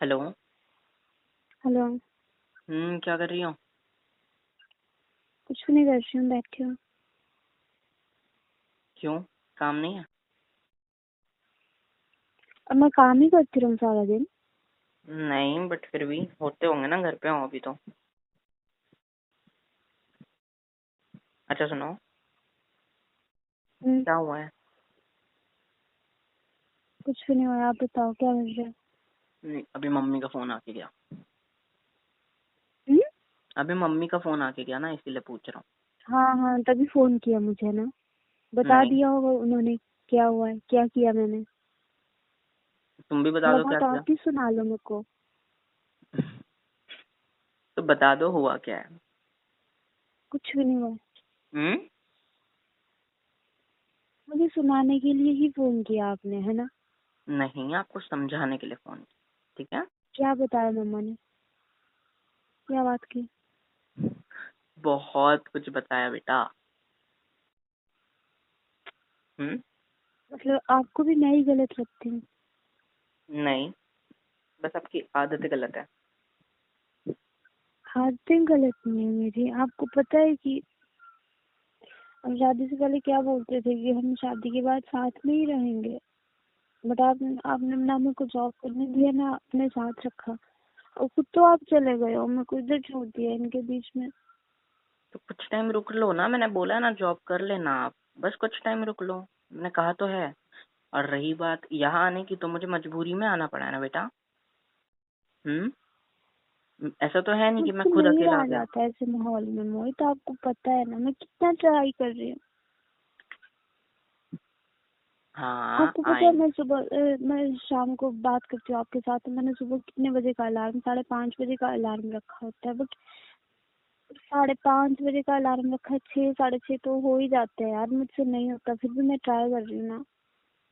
Hello. Hello. क्या कर रही हो? कुछ भी नहीं कर रही हूँ, बैठी हूँ। क्यों? काम नहीं है? अब मैं काम ही करती रहूँ सारा दिन? नहीं, बट फिर भी होते होंगे ना, घर पे हो अभी तो। अच्छा सुनो, हम्म, क्या हुआ है? कुछ भी नहीं हुआ। आप बताओ क्या कर रहे हो? नहीं, अभी मम्मी का फोन आके गया। हम्म? अभी मम्मी का फोन आके गया ना, इसीलिए पूछ रहा हाँ हाँ, तभी फोन किया मुझे ना। हूँ। बता नहीं, दिया होगा उन्होंने क्या हुआ है, क्या किया मैंने। तुम भी बता थोड़ा दो क्या बहुत किया। आप ही सुना लो मेरे को। तो बता दो हुआ क्या है। कुछ भी नहीं हुआ। हम्म। मुझे सुनाने के लिए ही फोन किया आपने, है ना? नहीं, आपको समझाने के लिए फोन किया, ठीक है। क्या बताया मम्मा ने? क्या बात की? बहुत कुछ बताया बेटा। हम्म। मतलब आपको भी मैं ही गलत लगती हूँ? नहीं, बस आपकी आदत गलत है। आदतें गलत नहीं है मेरी। आपको पता है कि हम शादी से पहले क्या बोलते थे कि हम शादी के बाद साथ में ही रहेंगे। बट आपने ना मेरे को जॉब करने दिया ना अपने साथ रखा। और खुद तो आप चले गए हो, मेरे को इधर छोड़ दिया इनके बीच में। तो कुछ टाइम रुक लो ना, मैंने बोला ना जॉब कर लेना आप। बस कुछ टाइम रुक लो, मैंने कहा तो है। और रही बात यहाँ आने की, तो मुझे मजबूरी में आना पड़ा है ना बेटा। हम्म। ऐसा तो है नहीं कि मैं मुझसे खुद नहीं अकेला आ रहा गया। जाता ऐसे माहौल में मोहित, आपको पता है ना मैं कितना ट्राई कर रही हूँ। हाँ आपको पता है आई। मैं शाम को बात करती हूँ आपके साथ। तो मैंने सुबह कितने बजे का अलार्म, 5:30 बजे का अलार्म रखा होता है। बट 5:30 बजे का अलार्म रखा है, 6 साढ़े 6 तो हो ही जाते हैं यार। मुझसे नहीं होता, फिर भी मैं ट्राई कर रही हूँ ना।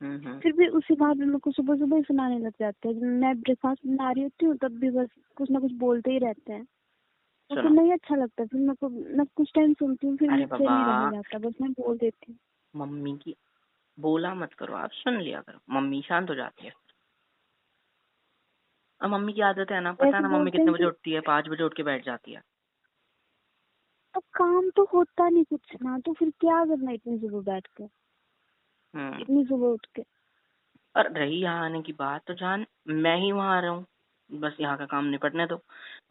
हम्म। फिर भी उसी बात में मेरे को सुबह सुबह ही सुनाने लग जाते हैं। जब मैं ब्रेकफास्ट बना रही होती हूँ तब भी बस कुछ ना कुछ बोलते ही रहते हैं। मेरे को सुनो, नहीं अच्छा लगता। फिर मैं कुछ टाइम सुनती हूँ, फिर अरे मुझसे बाबा, नहीं रहा जाता, बस मैं बोल देती हूँ। मम्मी की बोला मत करो, आप सुन लिया करो, मम्मी शांत हो जाती है। अब मम्मी की आदत है ना, पता है ऐसे ना मम्मी बोलते कितने हैं बजे कि उठती है, 5 बजे उठ के बैठ जाती है। अब काम तो होता नहीं कुछ ना, तो फिर क्या करना इतनी सुबह बैठ के, हम्म। इतनी सुबह उठ के। और रही यहाँ आने की बात, तो जान मैं ही वहाँ आ रहा हूँ, बस यहाँ का काम निपटने दो,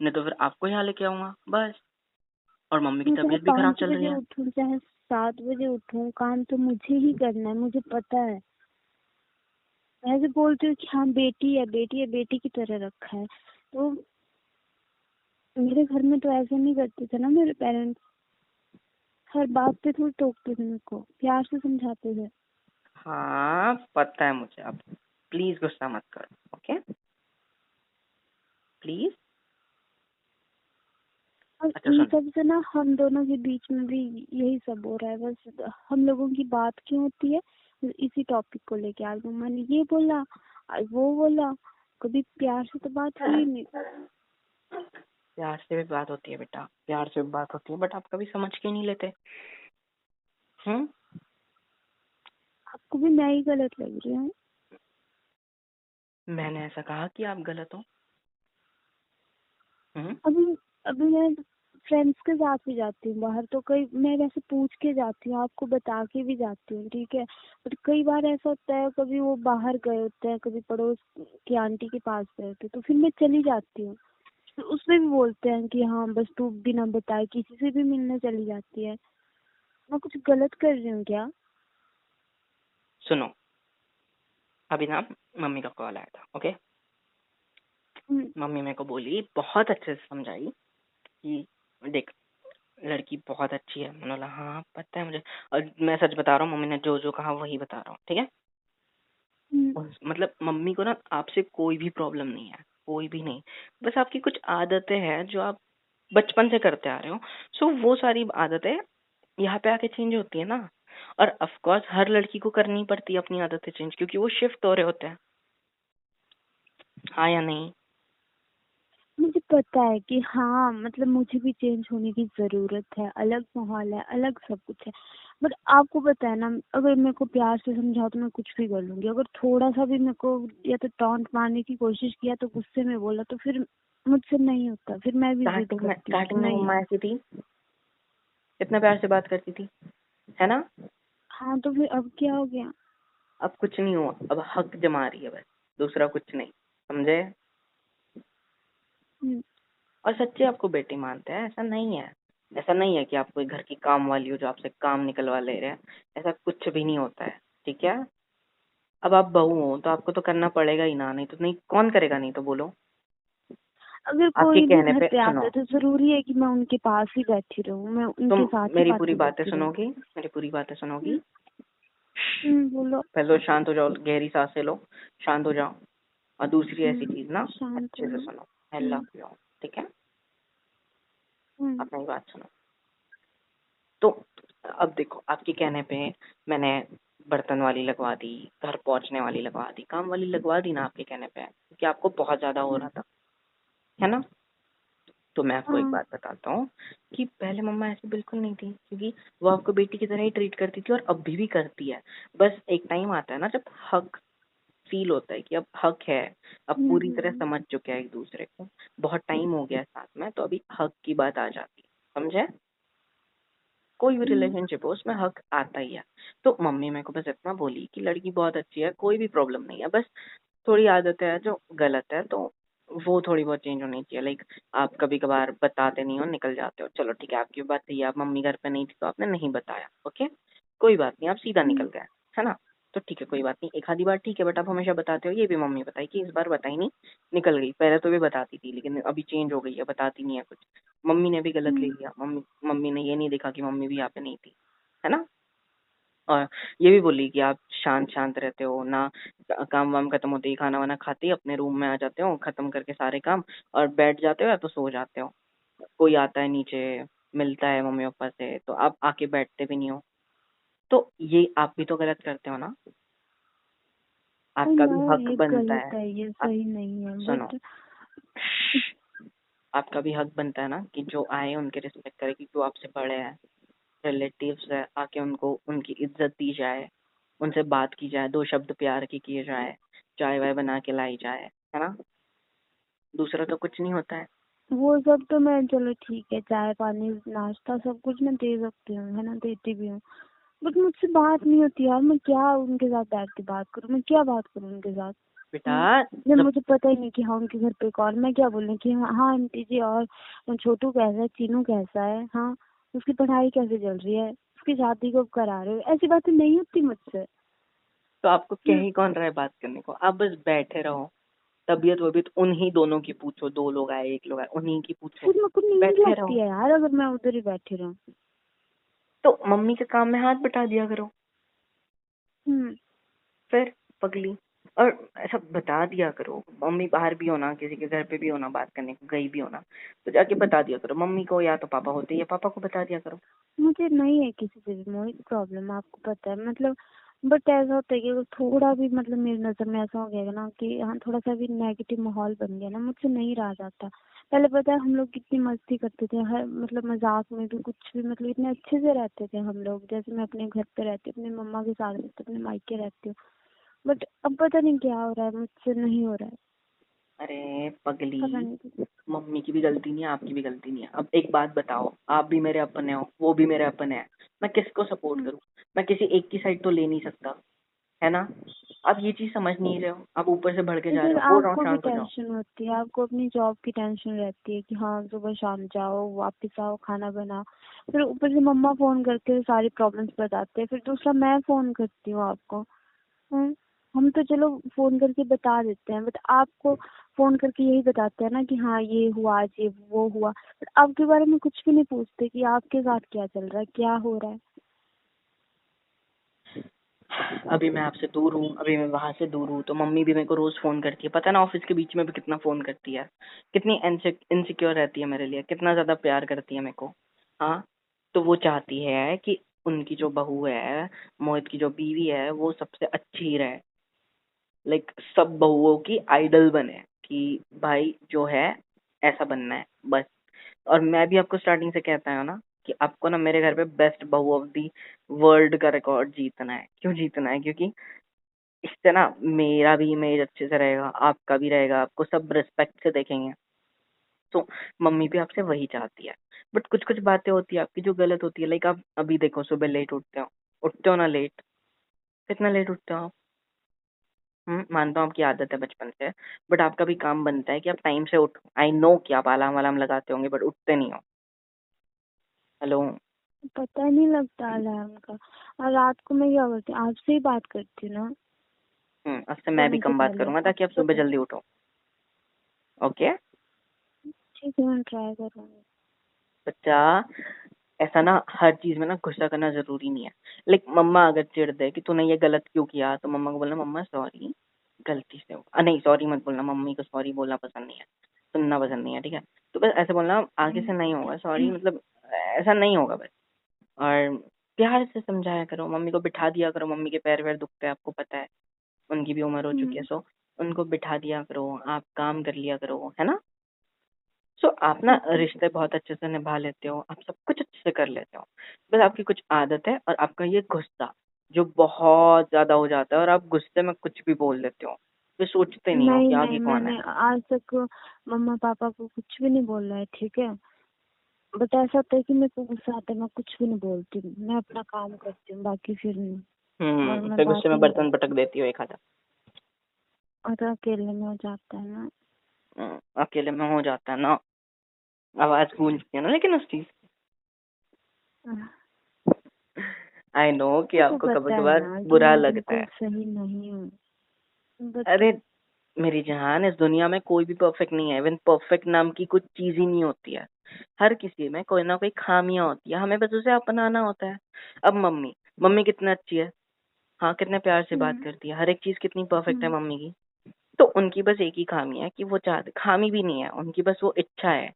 नहीं तो फिर आपको यहाँ लेके आऊंगा बस। और मम्मी की मैं चाहे तबीयत भी खराब 5 चल रही बजे है। उठूँ चाहे 7 बजे उठूँ, काम तो मुझे ही करना है, मुझे पता है। मैं ऐसे बोलती हूँ कि हाँ बेटी है, बेटी है, बेटी की तरह रखा है। तो मेरे घर में तो ऐसे नहीं करते थे ना मेरे पेरेंट्स। हर बात पे थोड़ी टोकते थे, मेरे को प्यार से समझाते थे। हाँ पता है मुझे, आप प्लीज गुस्सा मत करो, ओके प्लीज। और अच्छा इन सुन। सब से ना हम दोनों के बीच में भी यही सब हो रहा है। बस हम लोगों की बात क्यों होती है, इसी टॉपिक को लेके। आज मम्मा ने ये बोला, आज वो बोला। कभी प्यार से तो बात हुई नहीं। प्यार से भी बात होती है बेटा, प्यार से भी बात होती है, बट आप कभी समझ के नहीं लेते। हम्म। आपको भी मैं ही गलत लग रही हूँ? मैंने ऐसा कहा कि आप गलत हो? हम्म। अभी अभी मैं फ्रेंड्स के साथ भी जाती हूँ बाहर, तो कई मैं वैसे पूछ के जाती हूँ, आपको बता के भी जाती हूँ, ठीक है। बट कई बार ऐसा होता है, कभी वो बाहर गए होते हैं, कभी पड़ोस की आंटी के पास गए होते हैं, तो फिर मैं चली जाती हूँ। तो उसमें भी बोलते हैं कि हाँ बस तू बिना बताए किसी से भी मिलने चली जाती है। मैं कुछ गलत कर रही हूँ क्या? सुनो, अभी ना मम्मी का कॉल आया था, ओके। हम्म, मम्मी मेरे को बोली, बहुत अच्छे से समझाई कि देख, लड़की बहुत अच्छी है। मैंने बोला हाँ पता है मुझे, और मैं सच बता रहा हूँ, मम्मी ने जो जो कहा वही बता रहा हूँ, ठीक है। हम्म, मतलब मम्मी को ना आपसे कोई भी प्रॉब्लम नहीं है, कोई भी नहीं। बस आपकी कुछ आदतें हैं जो आप बचपन से करते आ रहे हो। सो वो सारी आदतें यहाँ पे आके चेंज होती है ना। और ऑफ कोर्स हर लड़की को करनी पड़ती है अपनी आदतें चेंज, क्योंकि वो शिफ्ट हो रहे होते हैं। हाँ या नहीं? मुझे पता है कि हाँ, मतलब मुझे भी चेंज होने की जरूरत है। अलग माहौल है, अलग सब कुछ है। बट आपको पता है ना, अगर मेरे को प्यार से समझाओ तो मैं कुछ भी कर लूंगी। अगर थोड़ा सा भी मेरे को या तो टॉन्ट मारने की कोशिश किया तो गुस्से में बोला तो फिर मुझसे नहीं होता, फिर मैं भी जिद करती हूँ कि स्टार्टिंग में नहीं मम्मा यार। ऐसी थी, इतना प्यार से बात करती थी, है ना? हाँ तो फिर अब क्या हो गया? अब कुछ नहीं हुआ, अब हक जमा रही है बस, दूसरा कुछ नहीं, समझे? हम्म, और सच्चे आपको बेटी मानते हैं, ऐसा नहीं है। ऐसा नहीं है कि आप कोई घर की काम वाली हो जो आपसे काम निकलवा ले रहे हैं, ऐसा कुछ भी नहीं होता है, ठीक है? अब आप बहू हो तो आपको तो करना पड़ेगा ही ना, नहीं तो नहीं, कौन करेगा? नहीं तो बोलो। अगर आपके कोई भी कहने घर पे पे आता सुनो, है तो जरूरी है कि मैं उनके पास ही बैठी रहूं, मैं तुम उनके साथ ही मेरी पूरी बातें बातें करती रहूं? सुनोगी? मेरी पूरी बातें सुनोगी? बोलो। पहले तो शांत हो जाओ, गहरी सांसें लो, शांत हो जाओ। और दूसरी ऐसी चीज ना, शांत अच्छे से हूँ। सुनो, आई लव हम्म, यू, ठीक है? हम्म, अपनी बात सुनो। तो अब देखो, आपके कहने पे मैंने बर्तन वाली लगवा दी, घर पहुंचने वाली लगवा दी, काम वाली लगवा दी ना आपके कहने पे, क्योंकि आपको बहुत ज्यादा हो रहा था, है ना? तो मैं आपको एक हाँ, बात बताता हूँ कि पहले मम्मा ऐसी बिल्कुल नहीं थी, क्योंकि वो आपको बेटी की तरह ही ट्रीट करती थी और अभी भी करती है। बस एक टाइम आता है ना जब हक फील होता है कि अब हक है, अब पूरी तरह हम्म, समझ चुके हैं एक दूसरे को, बहुत टाइम हो गया है साथ में, तो अभी हक की बात आ जाती है, समझे? कोई भी हम्म, रिलेशनशिप हो उसमें हक आता ही है। तो मम्मी मेरे को बस इतना बोली कि लड़की बहुत अच्छी है, कोई भी प्रॉब्लम नहीं है, बस थोड़ी आदतें है जो गलत है, तो वो थोड़ी बहुत चेंज होनी चाहिए। लाइक आप कभी कभार बताते नहीं हो, निकल जाते हो, चलो ठीक है, आपकी बात सही है, आप मम्मी घर पे नहीं थी तो आपने नहीं बताया, ओके, कोई बात नहीं, आप सीधा निकल हम्म, गए, है ना? तो ठीक है, कोई बात नहीं, एक आधी बार ठीक है, बट आप हमेशा बताते हो, ये भी मम्मी बताई कि इस बार बताई नहीं, निकल गई। पहले तो भी बताती थी लेकिन अभी चेंज हो गई है, बताती नहीं है कुछ। मम्मी ने भी गलत ले हम्म, लिया, मम्मी मम्मी ने ये नहीं देखा कि मम्मी भी यहाँ पे नहीं थी, है ना? और ये भी बोली कि आप शांत शांत रहते हो ना, काम वाम खत्म होते ही खाना वाना खाते ही अपने रूम में आ जाते हो, खत्म करके सारे काम और बैठ जाते हो या तो सो जाते हो। कोई आता है नीचे, मिलता है मम्मी पापा से तो आप आके बैठते भी नहीं हो, तो ये आप भी तो गलत करते हो ना, आई आपका नो भी हक ये बनता गलत है। है, ये आप सही नहीं है, सुनो, बट आपका भी हक बनता है ना कि जो आए उनके रिस्पेक्ट करे, क्योंकि वो आपसे बड़े हैं, रिलेटिव्स है, आके उनको उनकी इज्जत दी जाए, उनसे बात की जाए, दो शब्द प्यार की किए जाए, चाय वाय बना के लाई जाए, है ना? दूसरा तो कुछ नहीं होता है। वो सब तो मैं, चलो ठीक है, चाय पानी नाश्ता सब कुछ मैं दे सकती हूँ, है ना, देती भी हूँ। बट मुझसे बात नहीं होती यार, मैं क्या उनके साथ बैठ के बात करूँ, मैं क्या बात करूँ उनके साथ? बेटा, हाँ, जब जब मुझे पता ही नहीं कि हाँ उनके घर पे कौन, मैं क्या बोलूँ कि हाँ हाँ आंटी जी, और छोटू कैसा है, चीनू कैसा है, हाँ उसकी पढ़ाई कैसे चल रही है, उसकी शादी कब करा रहे हो, ऐसी बातें नहीं होती मुझसे। तो आपको कह हम्म, ही कौन रहा है बात करने को, आप बस बैठे रहो, तबीयत वबीयत उन्हीं दोनों की पूछो, दो लोग आए एक लोग आए उन्हीं की पूछो, फिर मेरे को नींद बैठे लगती रहो। है यार अगर मैं उधर ही बैठी रहूँ। तो मम्मी के काम में हाथ बटा दिया करो, हम्म, फिर पगली। और ऐसा बता दिया करो, मम्मी बाहर भी हो ना, किसी के घर पे भी हो ना, बात करने को गई भी हो ना, तो जाके बता दिया करो मम्मी को, या तो पापा होते या पापा को बता दिया करो। मुझे नहीं है किसी से भी मोहित प्रॉब्लम, आपको पता है, मतलब बट ऐसा होता है कि अगर थोड़ा भी मतलब मेरी नजर में ऐसा हो गया ना कि हाँ थोड़ा सा भी नेगेटिव माहौल बन गया ना, मुझसे नहीं रहा जाता। पहले पता है हम लोग कितनी मस्ती करते थे, हर मतलब मजाक में भी कुछ भी, मतलब इतने अच्छे से रहते थे हम लोग, जैसे मैं अपने घर पे रहती हूँ, अपनी मम्मा के साथ रहती हूँ, अपने मायके रहती हूँ। बट अब पता नहीं क्या हो रहा है, मुझसे नहीं हो रहा है, अरे पता पगली, नहीं। मम्मी की भी गलती नहीं है, आपकी भी गलती नहीं है। अब एक बात बताओ, आप भी मेरे अपने हो, वो भी मेरे अपने हैं, मैं किसको सपोर्ट हम्म। करूं? मैं किसी एक की साइड तो ले नहीं सकता, है ना? आप ये चीज समझ नहीं रहे हो, आप ऊपर से भड़के जा फिर रहे हो, बोल रहा हूँ आपको भी शांत हो जाओ। टेंशन होती है, आपको अपनी जॉब की टेंशन रहती है कि हाँ सुबह शाम जाओ वापस आओ खाना बनाओ, फिर ऊपर से मम्मा फोन करके सारी प्रॉब्लम्स बताते हैं, फिर दूसरा मैं फोन करती हूँ आपको। हम्म, हम तो चलो फोन करके बता देते हैं, बट आपको फोन करके यही बताते हैं ना कि हाँ ये हुआ आज, ये वो हुआ, बट आपके बारे में कुछ भी नहीं पूछते कि आपके साथ क्या चल रहा है, क्या हो रहा है। अभी मैं आपसे दूर हूँ, अभी मैं वहां से दूर हूँ, तो मम्मी भी मेरे को रोज फोन करती है, पता है ना, ऑफिस के बीच में भी कितना फोन करती है, कितनी इनसिक्योर रहती है मेरे लिए, कितना ज्यादा प्यार करती है मेरे को। हाँ, तो वो चाहती है कि उनकी जो बहू है, मोहित की जो बीवी है, वो सबसे अच्छी रहे, लाइक सब बहुओं की आइडल बने, कि भाई जो है ऐसा बनना है बस। और मैं भी आपको स्टार्टिंग से कहता हूँ ना कि आपको ना मेरे घर पे बेस्ट बहू ऑफ दी वर्ल्ड का रिकॉर्ड जीतना है। क्यों जीतना है? क्योंकि इससे ना मेरा भी इमेज अच्छे से रहेगा, आपका भी रहेगा, आपको सब रिस्पेक्ट से देखेंगे। तो मम्मी भी आपसे वही चाहती है। बट कुछ कुछ बातें होती है आपकी जो गलत होती है। लाइक आप अभी देखो, सुबह लेट उठते हो ना लेट, कितना लेट उठते हो आप? मानता हूँ आपकी आदत है बचपन से, बट आपका भी काम बनता है कि आप टाइम से उठो। आई नो कि आप अलार्म वालाम लगाते होंगे बट उठते नहीं हो। हेलो। पता ही नहीं लगता अलार्म का। और रात को मैं क्या करती हूँ, आपसे ही बात करती हूँ ना, अब से मैं भी सोने से कम बात पहले। करूंगा अब ताकि आप तो सुबह जल्दी उठो। ओके ठीक है, मैं ट्राई करूँगी। बच्चा, ऐसा ना हर चीज में ना गुस्सा करना जरूरी नहीं है। लाइक मम्मा अगर चिढ़ दे कि तूने ये गलत क्यों किया, तो मम्मा को बोलना मम्मा सॉरी, गलती से नहीं, सॉरी मत बोलना, मम्मी को सॉरी बोलना पसंद नहीं है, सुनना पसंद नहीं है, ठीक है? तो बस ऐसे बोलना, आगे से नहीं होगा सॉरी, मतलब ऐसा नहीं होगा बस। और प्यार से समझाया करो, मम्मी को बिठा दिया करो, मम्मी के पैर वैर दुखते हैं आपको पता है, उनकी भी उम्र हो चुकी है, सो उनको बिठा दिया करो, आप काम कर लिया करो, है ना? सो आप ना ठीक है। रिश्ते बहुत अच्छे से निभा लेते हो, आप सब कुछ अच्छे से कर लेते हो। बस आपकी कुछ आदत है और आपका ये गुस्सा जो बहुत ज्यादा हो जाता है, और आप गुस्से में कुछ भी बोल देते हो, फिर सोचते नहीं हो नहीं कि नहीं, आगे कौन है। मैंने आज तक मम्मा पापा को कुछ भी नहीं बोला है, ठीक है। बट ऐसा होता है कि मेरे को गुस्सा आता है, मैं कुछ भी नहीं बोलती हूँ, मैं अपना काम करती हूँ, बाकी फिर नहीं। और मैं फिर बात गुस्से ही में नहीं बर्तन पटक करती। देती हो एक आधा। और तो अकेले में हो जाता है ना। अकेले में हो जाता है ना, आवाज गूंजती है ना लेकिन उस चीज। आई नो कि आपको आपको कभी पता है कभार ना कि बुरा मैं लगता बिल्कुल है। सही नहीं हूँ, बट अरे मेरी जान, इस दुनिया में कोई भी परफेक्ट नहीं है। इवन परफेक्ट नाम की कुछ चीज ही नहीं होती है। हर किसी में कोई ना कोई खामियां होती है, हमें बस उसे अपनाना होता है। अब मम्मी मम्मी कितनी अच्छी है, हाँ, कितने प्यार से बात करती है, हर एक चीज कितनी परफेक्ट है मम्मी की। तो उनकी बस एक ही खामी है कि वो चाहती, खामी भी नहीं है उनकी, बस वो इच्छा है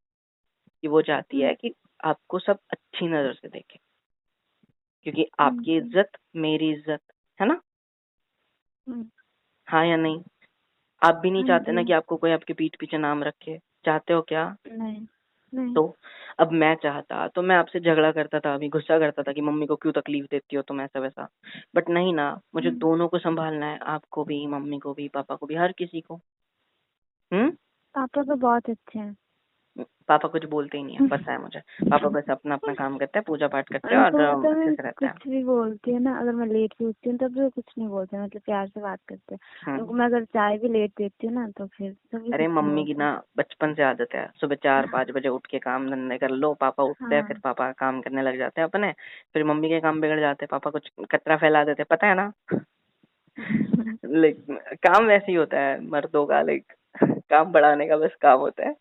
कि वो चाहती है कि आपको सब अच्छी नजर से देखे, क्योंकि आपकी इज्जत मेरी इज्जत है ना। हाँ या नहीं? आप भी नहीं हाँ चाहते जी। ना कि आपको कोई आपके पीठ पीछे नाम रखे, चाहते हो क्या? नहीं नहीं। तो अब मैं चाहता तो मैं आपसे झगड़ा करता था, अभी गुस्सा करता था कि मम्मी को क्यों तकलीफ देती हो तुम, ऐसा वैसा। बट नहीं ना, मुझे दोनों को संभालना है, आपको भी, मम्मी को भी, पापा को भी, हर किसी को। हम्म पापा तो बहुत अच्छे हैं। पापा कुछ बोलते ही नहीं है, पता है मुझे। पापा बस अपना अपना काम करते हैं, पूजा पाठ करते हैं उनको और पता है, अच्छे मैं से रहते हैं। कुछ भी बोलती हूँ ना, अगर मैं लेट भी उठती हूँ तब भी वो कुछ नहीं बोलते, मतलब प्यार से बात करते हैं। हम्म उनको मैं अगर चाय भी लेट देती हूँ ना तो फिर तभी अरे कुछ नहीं मम्मी की बोलते। ना बचपन से आदत है, सुबह 4-5 बजे उठ के काम धंधे कर लो, पापा उठते हैं, फिर हाँ। पापा काम करने लग जाते हैं अपने, फिर मम्मी के काम बिगड़ जाते हैं, पापा कुछ कचरा फैला देते हैं, पता है ना। लाइक काम वैसे ही होता है मर्दों का, लाइक काम बढ़ाने का बस काम होता है।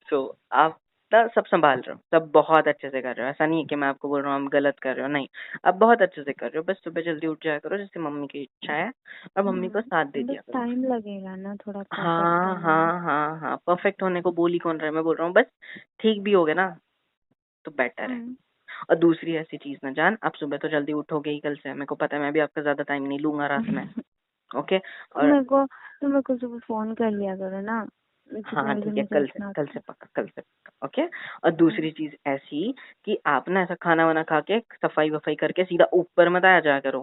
सो आप ना सब संभाल रहे हो, सब बहुत अच्छे से कर रहे हो, ऐसा नहीं है कि मैं आपको बोल रहा हूँ आप गलत कर रहे हो, नहीं, आप बहुत अच्छे से कर रहे हो। बस सुबह जल्दी उठ जाया करो जैसे मम्मी की इच्छा है, और मम्मी को साथ दे बस दिया करो। टाइम लगेगा ना थोड़ा परफेक्ट हाँ होने में। हाँ हाँ हाँ, परफेक्ट होने को बोल ही कौन रहा है, मैं बोल रहा हूँ बस ठीक भी हो गए ना तो बेटर है। और दूसरी ऐसी चीज ना जान, आप सुबह तो जल्दी उठोगे ही कल से, मेरे को पता है, मैं भी आपका ज्यादा टाइम नहीं लूंगा रात में। ओके। और तो मेरे को सुबह फोन कर लिया करो ना, हाँ जितने बजे ठीक है, मुझे उठना कल होता से है। पक्का, कल से पक्का, ओके। और दूसरी चीज ऐसी कि आप ना ऐसा खाना वाना खा के सफाई वफाई करके सीधा ऊपर मत आया जाया करो।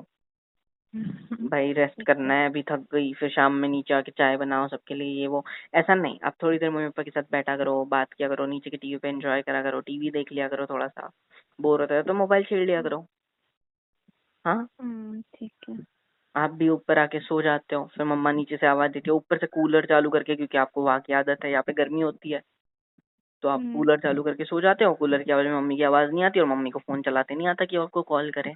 भाई रेस्ट ठीक करना है। है, अभी थक गई, फिर शाम में नीचे आके चाय बनाओ सबके लिए, ये वो, ऐसा नहीं। आप थोड़ी देर मम्मी पापा के साथ बैठा करो, बात किया करो, नीचे की टीवी पे एंजॉय करा करो, टीवी देख लिया करो, थोड़ा सा बोर होता है तो मोबाइल छेड़ लिया करो। हाँ, ठीक है। आप भी ऊपर आके सो जाते हो, फिर मम्मा नीचे से आवाज देती है ऊपर से कूलर चालू करके, क्योंकि आपको वहाँ की आदत है, यहाँ पे गर्मी होती है, तो आप कूलर चालू करके सो जाते हो, कूलर की आवाज में मम्मी की आवाज नहीं आती, और मम्मी को फोन चलाते नहीं आता कि आपको कॉल करे।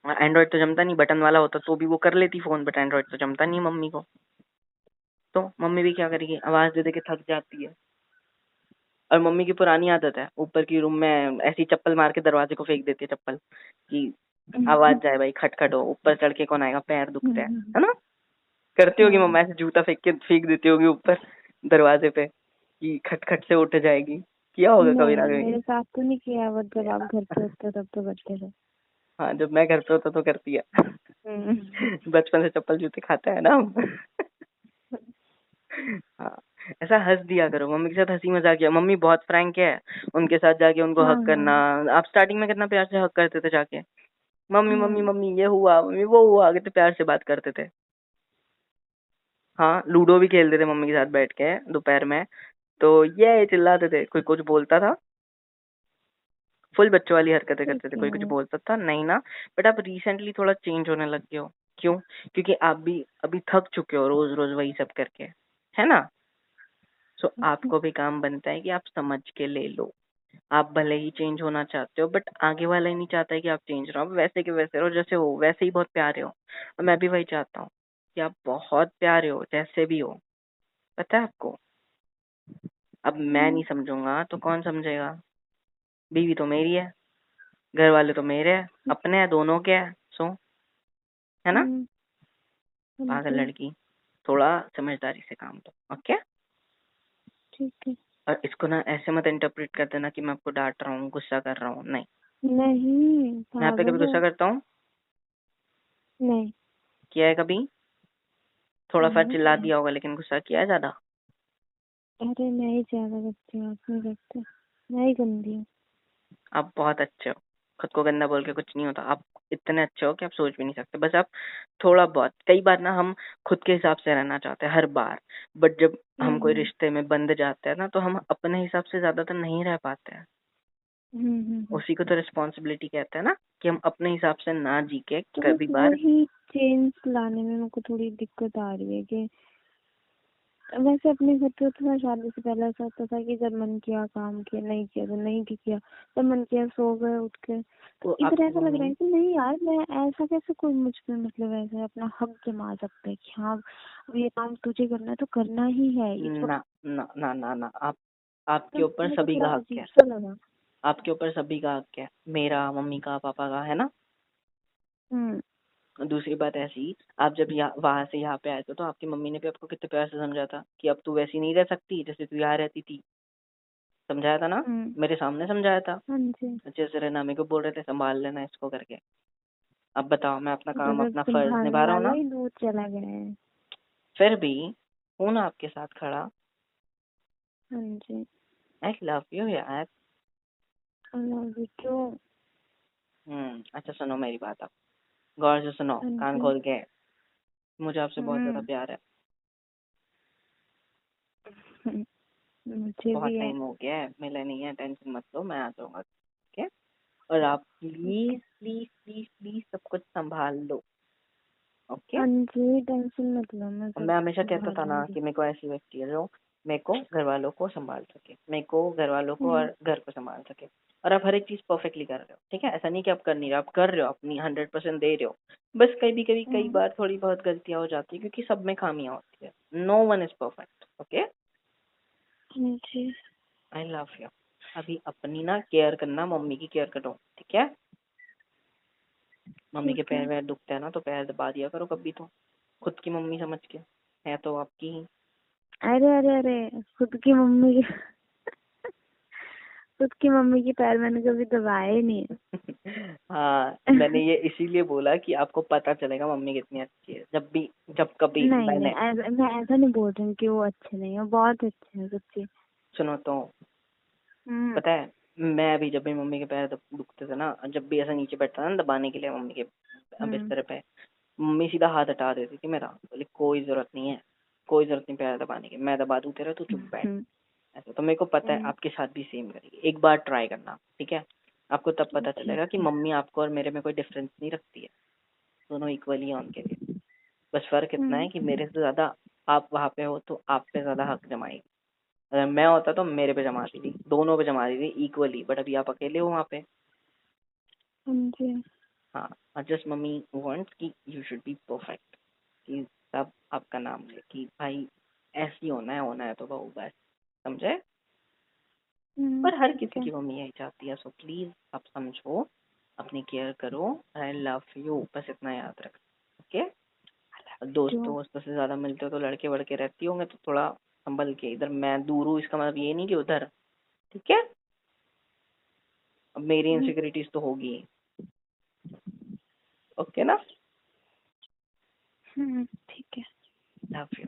एंड्रॉइड तो जमता नहीं, बटन वाला होता तो भी वो कर लेती फोन, बट एंड्रॉइड तो जमता नहीं है मम्मी को। तो मम्मी भी क्या करेगी, आवाज दे दे के थक जाती है। और मम्मी की पुरानी आदत है, ऊपर की रूम में ऐसी चप्पल मार के दरवाजे को फेंक देती है चप्पल, कि आवाज जाए भाई, खटखट हो, ऊपर चढ़ के कौन आएगा, पैर दुखते हैं, है ना? करती होगी मम्मा, ऐसे जूता फेंक देती होगी ऊपर दरवाजे पे कि खटखट से उठ जाएगी, किया होगा कभी ना नहीं, कभी। मेरे साथ तो नहीं किया, बट जब आप घर पे होते हो तब तो करते थे। हाँ, जब मैं घर पे होता तो करती है। हम्म। बचपन से चप्पल जूते खाते हैं ना हम। हाँ, ऐसा हंस दिया करो, मम्मी के साथ हंसी मजाक किया। मम्मी बहुत फ्रैंक है, उनके साथ जाके उनको हाँ हक हाँ करना। आप स्टार्टिंग में कितना प्यार से हक करते थे जाके, मम्मी मम्मी हाँ। मम्मी ये हुआ, मम्मी वो हुआ, कितने प्यार से बात करते थे। हाँ, लूडो भी खेलते थे मम्मी के साथ बैठ के दोपहर में, तो ये चिल्लाते थे। कोई कुछ बोलता था, फुल बच्चों वाली हरकतें ठीक करते थे। कोई कुछ है। बोलता था नहीं ना। बट आप रिसेंटली थोड़ा चेंज होने लग गए हो। क्यों? क्योंकि आप भी अभी थक चुके हो रोज रोज वही सब करके, है ना। सो आपको भी काम बनता है कि आप समझ के ले लो। आप भले ही चेंज होना चाहते हो, बट आगे वाला ही नहीं चाहता है कि आप चेंज रहो। आप वैसे के वैसे रहो, जैसे हो वैसे ही बहुत प्यारे हो। और मैं भी वही चाहता हूँ कि आप बहुत प्यारे हो जैसे भी हो। पता है आपको, अब मैं नहीं समझूंगा तो कौन समझेगा? बीवी तो मेरी है, घर वाले तो मेरे हैं, अपने हैं, दोनों के हैं। सो, है ना। हाँ पागल जी। लड़की, थोड़ा समझदारी से काम लो, ओके। ठीक है। और इसको ना ऐसे मत इंटरप्रेट कर देना कि मैं आपको डांट रहा हूँ, गुस्सा कर रहा हूँ, नहीं। नहीं, मैं आप पे कभी पागल हो। गुस्सा करता हूँ? नहीं। किया है कभी? थोड़ा सा नहीं। चिल्ला दिया होगा, लेकिन गुस्सा किया है ज्यादा? अरे मैं ही ज्यादा करती हूँ, आप नहीं करते। मैं ही गंदी हूँ। आप बहुत अच्छे हो, खुद को गंदा बोल के कुछ नहीं होता। आप इतने अच्छे हो कि आप सोच भी नहीं सकते। बस आप थोड़ा बहुत, कई बार ना हम खुद के हिसाब से रहना चाहते हैं हर बार, बट जब हम कोई हम्म रिश्ते में बंध जाते हैं ना, तो हम अपने हिसाब से ज्यादातर नहीं रह पाते हैं। हम्म। उसी को तो रिस्पॉन्सिबिलिटी कहते हैं ना, कि हम अपने हिसाब से ना जी के तो बस कभी बार। वही चेंज लाने में मेरे को थोड़ी दिक्कत आ रही है कि वैसे अपने घर पे तो ना शादी से पहले ऐसा होता था कि जब मन किया काम किया, नहीं किया तो नहीं किया, जब मन किया सो गए उठ के। तो तो इधर आपकी ऐसा लग रहा मम्मी, है कि नहीं यार, मैं ऐसा कैसे कोई मुझ पे मतलब ऐसा अपना हक जमा सकता है कि हाँ अब ये काम तुझे करना है तो करना ही है। ये ना ना ना ना ना, आप, आपके तो ऊपर मेरे को सभी थोड़ा का हक अजीब है। सा लगा। आपके ऊपर सभी का हक है, मेरा, मम्मी का, पापा का, है ना। हम्म दूसरी बात ऐसी, आप जब यहाँ वहां से यहाँ पे आए थे, तो आपकी मम्मी ने भी आपको कितने प्यार से समझा था कि अब तू वैसी नहीं रह सकती जैसे तू यहाँ रहती थी। समझाया था ना, हम्म। मेरे सामने समझाया था। हाँ जी। अच्छे से रहना, मेरे को बोल रहे थे संभाल लेना इसको करके। अब बताओ, मैं अपना तो काम, जब अपना फर्ज संभालने निभा रहा हूँ वाला ना। ही दूर चला गया है। फिर भी हूँ ना आपके साथ खड़ा। हाँ जी। आई लव यू यार। अभी क्यों। अच्छा सुनो मेरी बात, आप गौर से सुनो, हाँ कान जी। खोल के। मुझे आपसे बहुत ज्यादा हम्म। प्यार है। मुझे बहुत भी है। टाइम हो गया है, मिले नहीं है, टेंशन मत लो, मैं आ जाऊंगा, ठीक है। और आप प्लीज प्लीज प्लीज प्लीज सब कुछ संभाल लो, ओके। हाँ जी, टेंशन मत लो, मैं और सब मैं हमेशा कहता था ना संभालूंगी। कि मेरे को ऐसी व्यक्ति है जो मेरे को घर वालों को संभाल सके, मेरे को घर वालों को हम्म और घर को संभाल सके। और आप हर एक चीज परफेक्टली कर रहे हो, ठीक है। ऐसा नहीं कि आप कर नहीं रहे हो, आप कर रहे हो, अपनी 100% दे रहे हो। बस कभी कभी कई हम्म। बार थोड़ी बहुत गलतियां हो जाती है, क्योंकि सब में खामियां होती है। No one is perfect, okay. हाँ जी। I love you. अभी अपनी ना केयर करना, मम्मी की केयर करो, ठीक है। मम्मी के ठीक है। पैर वैर दुखते हैं ना, तो पैर दबा दिया करो कभी तो, खुद की मम्मी समझ के, है तो आपकी ही। अरे अरे अरे, खुद की मम्मी की खुद की मम्मी की पैर मैंने कभी दबाए ही नहीं हाँ, है। मैंने ये इसीलिए बोला कि आपको पता चलेगा मम्मी कितनी अच्छी है। जब भी, जब कभी नहीं नहीं, मैंने, मैं ऐसा नहीं बोल रही हूँ कि वो अच्छे नहीं है, वो बहुत अच्छे हैं सच्ची। सुनो तो, हम्म पता है, मैं भी जब भी मम्मी के पैर दुखते थे ना, जब भी ऐसा नीचे बैठता था ना दबाने के लिए मम्मी के हम्म बिस्तर पे, मम्मी सीधा हाथ हटा देती थी मेरा, बोले कोई जरूरत नहीं है, कोई जरूरत नहीं पैर दबाने की, मैं दबा दूं तेरा, तू चुप बैठ। हम्म ऐसा तो मेरे को पता है हम्म। आपके साथ भी सेम करेगी। एक बार ट्राई करना, ठीक है। आपको तब पता ठीक चलेगा कि है। मम्मी आपको और मेरे में कोई डिफरेंस नहीं रखती है, दोनों इक्वली है उनके लिए। बस फर्क इतना है कि हम्म मेरे से ज्यादा आप वहां पे हो, तो आप पे ज्यादा हक जमाएगी। अगर मैं होता तो मेरे पे जमाती थी, दोनों पे जमाती थी इक्वली, बट अभी आप अकेले हो वहां पे। हाँ जी। हाँ, और जस्ट मम्मी वांट्स कि यू शुड बी परफेक्ट, कि सब आपका नाम ले कि भाई ऐसी होना है तो बहू बस, समझे। पर हर ठीक किसी है। की मम्मी यही चाहती है, सो प्लीज आप समझो, अपनी केयर करो। आई लव यू, बस इतना याद रख, ओके। जो दोस्तों से ज्यादा मिलते हो तो लड़के वड़के रहती होंगे, तो थोड़ा संभल के। इधर मैं दूर हूँ इसका मतलब ये नहीं कि उधर, ठीक है। अब मेरी इनसिक्योरिटीज तो होगी, ओके ना। ठीक है। Love you.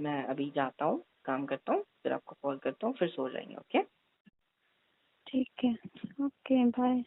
मैं अभी जाता हूँ, काम करता हूँ, फिर आपको कॉल करता हूँ, फिर सो जाएंगे। ओके? ठीक है, ओके बाय।